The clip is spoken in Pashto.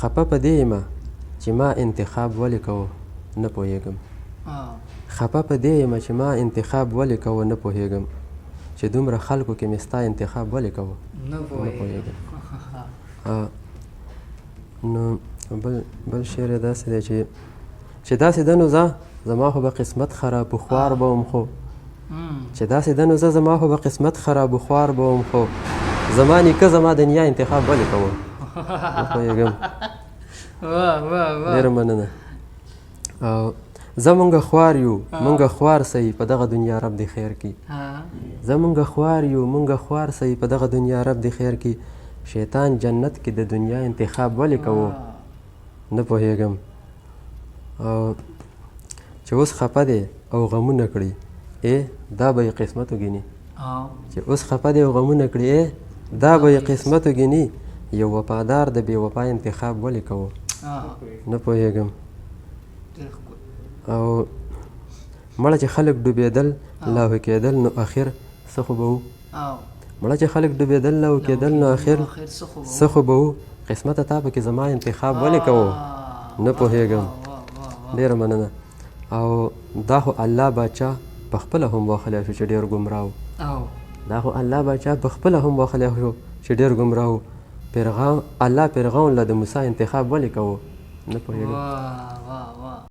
خفه په دې یم چې ما انتخاب ولې کوو نه پوهېږم. خفه په دې یم چې ما انتخاب ولې کوو نه پوهېږم، چې دومره خلکو کې مې ستا انتخاب ولې کوو نه پوهېږم. نو بل شعر یې داسې دی چې داسې ده نو زما خو به قسمت خراب و خوار به وم خو چې داسې ده نو زما خو به قسمت خراب و خوار به وم خو زما نیکه زما دنیا انتخاب ولې کوو نه پوهېږم. ډېره مننه. او زه مونږ خوار یو مونږ خوار سئ په دغه دنیا رب دې خیر کي. زه مونږ خوار یو مونږ خوار سئ په دغه دنیا رب دې خیر کي. شیطان جنت کې د دنیا انتخاب ولې کوو نه پوهېږم. او چې اوس خفه دی او غمونه کړي دا به یې قسمت وګیني. چې اوس خفه دی او غمونه کړي دا به یې قسمت وګیني. یو وفادار د بې وفا انتخاب ولې کوو نه پوهېږم. او مړه چې خلک ډوبېدل لاهو کېدل نو اخر څه خو به وو. مړه چې خلک ډوبېدل لاهو کېدل نو اخر څه خو به وو. قسمته تا پکې زما انتخاب ولې کوو نه پوهېږم. ډېره مننه. او دا خو الله باچا په خپله هم واخلی شو چې ډېر ګمراه و. دا خو الله باچا په خپله هم واخلی شو چې ډېر ګمراه و. الله پیغام له د موسی انتخاب ولې کوو نه پوهېږم.